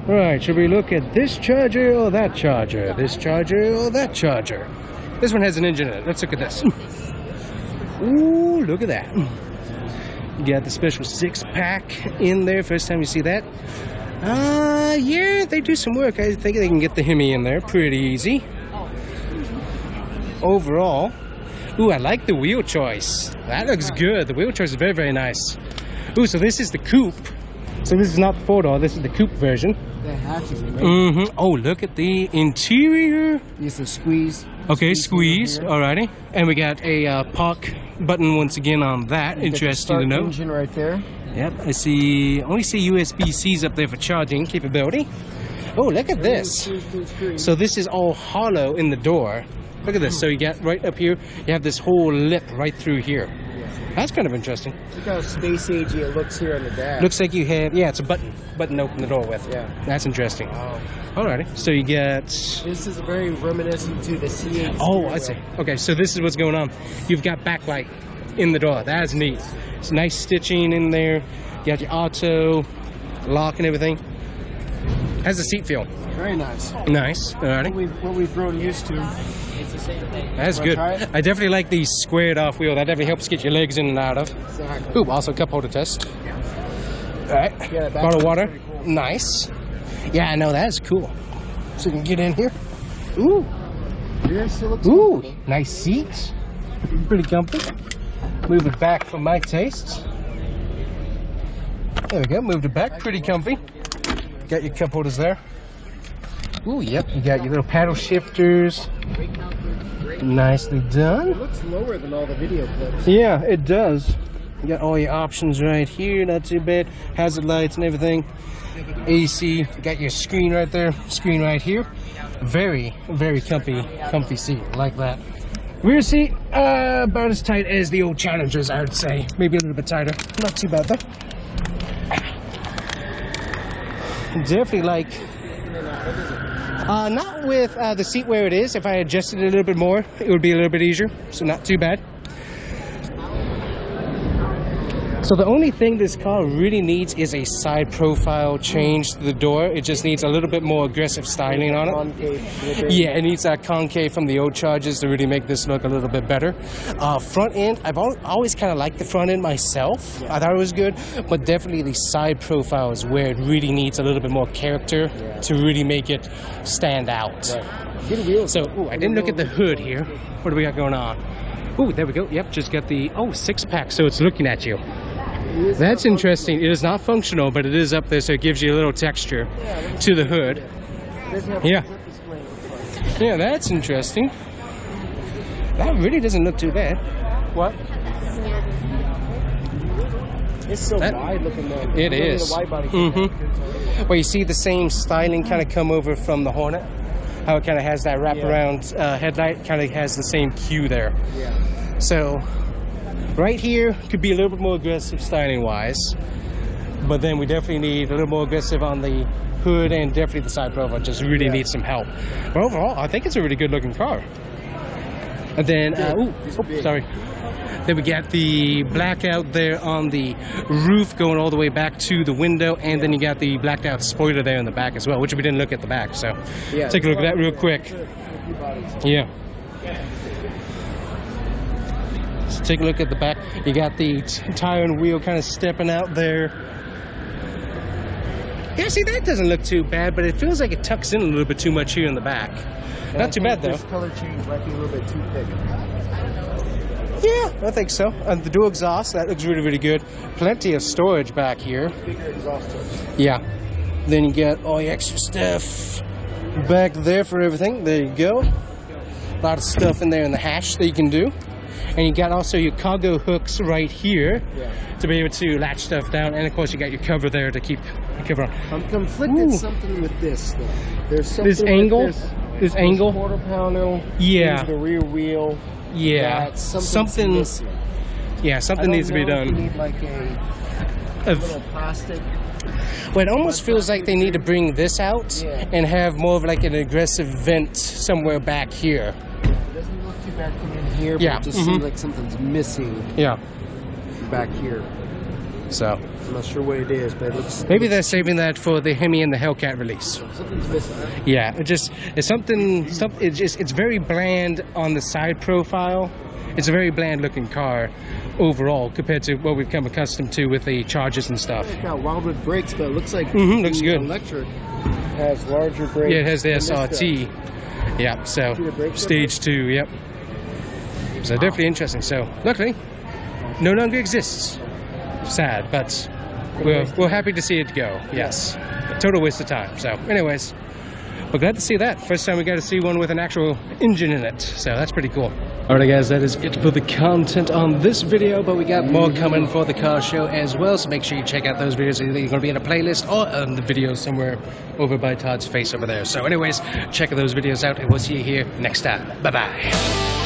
Right, should we look at this charger or that charger? This charger or that charger? This one has an engine in it. Let's look at this. Ooh, look at that. You got the special 6-pack in there. First time you see that. Yeah, they do some work. I think they can get the Hemi in there pretty easy. Overall, ooh, I like the wheel choice. That looks good. The wheel choice is very, very nice. Ooh, so this is the coupe. So this is not the 4-door, this is the coupe version. The hatch is amazing. Oh, look at the interior. It's a squeeze. Okay, squeeze. Alrighty. And we got a park button once again on that. Interesting to know. Engine right there. Yep, I see. Only see USB-Cs up there for charging capability. Oh, look at this. So this is all hollow in the door. Look at this. So you got right up here, you have this whole lip right through here. That's kind of interesting. Look how space agey it looks here on the dash. Looks like you have, yeah, it's a button to open the door with. Yeah. That's interesting. Wow. Alrighty, so you get... This is very reminiscent to the C8. Oh, I see. Okay, so this is what's going on. You've got backlight in the door. That's neat. It's nice stitching in there. You got your auto, lock and everything. How's the seat feel? Very nice. Nice. Alrighty. What we've grown used to. That's good. I definitely like the squared off wheel. That definitely helps get your legs in and out of. Exactly. Ooh, also cup holder test. Alright. Yeah, bottle of water. Cool. Nice. Yeah, I know, that's cool. So you can get in here. Ooh. Yeah, still looks ooh, nice seats. Pretty comfy. Move it back for my tastes. There we go, moved it back. Pretty comfy. Got your cup holders there. Ooh, yep, you got your little paddle shifters. Nicely done. It looks lower than all the video clips. Yeah, it does. You got all your options right here, not too bad. Hazard lights and everything. AC, you got your screen right there, screen right here. Very, very comfy seat, like that. Rear seat, about as tight as the old Challengers, I would say. Maybe a little bit tighter. Not too bad though. Definitely like, not with the seat where it is. If I adjusted it a little bit more, it would be a little bit easier. So not too bad. So the only thing this car really needs is a side profile change to the door. It just needs a little bit more aggressive styling on it. Concave. Yeah, it needs that concave from the old Chargers to really make this look a little bit better. Front end, I've always kind of liked the front end myself. I thought it was good, but definitely the side profile is where it really needs a little bit more character to really make it stand out. Right. Good wheels. So, ooh, I didn't look at the hood here. What do we got going on? Ooh, there we go. Yep, just got the, 6-pack, so it's looking at you. That's interesting. It is not functional, but it is up there, so it gives you a little texture to the hood. Yeah. Yeah, that's interesting. That really doesn't look too bad. What? It's so wide looking though. It is. Well, you see the same styling kind of come over from the Hornet. How it kind of has that wraparound headlight, kind of has the same cue there. Yeah. So right here could be a little bit more aggressive styling wise, but then we definitely need a little more aggressive on the hood and definitely the side profile just really needs some help. But overall, I think it's a really good looking car. And then, sorry. Then we got the blackout there on the roof going all the way back to the window, and then you got the blacked out spoiler there in the back as well, which we didn't look at the back, so take a look at that real quick. Yeah. So take a look at the back. You got the tire and wheel kind of stepping out there. Yeah, see, that doesn't look too bad, but it feels like it tucks in a little bit too much here in the back. Not too bad, though. This color change might be a little bit too thick. Yeah, I think so. The dual exhaust, that looks really, really good. Plenty of storage back here. Bigger exhaust doors. Yeah. Then you get all your extra stuff back there for everything. There you go. A lot of stuff in there in the hatch that you can do. And you got also your cargo hooks right here to be able to latch stuff down. And of course you got your cover there to keep the cover on. I'm conflicted something with this though. There's something this angle, with this angle. Quarter panel. Yeah. The rear wheel. Yeah. Something missing. Yeah, something needs to be done. You need like a little plastic. Well, it almost feels like they need to bring this out and have more of like an aggressive vent somewhere back here. It doesn't look too bad coming in here, but it just seems like something's missing. Yeah. Back here. So I'm not sure what it is, but it looks. maybe they're saving that for the Hemi and the Hellcat release. Something's missing. Yeah, it's something. It's very bland on the side profile. It's a very bland looking car overall compared to what we've come accustomed to with the Chargers and stuff. It's got Wildwood brakes, but it looks like looks the good. electric has larger brakes. Yeah, it has the than this SRT. does. Yeah, so See the brakes stage 2. Yep. So definitely interesting. So luckily, no longer exists. Sad, but we're happy to see it go. Yes, total waste of time. So, anyways, we're glad to see that. First time we got to see one with an actual engine in it. So that's pretty cool. Alright guys, that is it for the content on this video, but we got more coming for the car show as well, so make sure you check out those videos. Either you're going to be in a playlist or on the video somewhere over by Todd's face over there. So anyways, check those videos out and we'll see you here next time. Bye bye.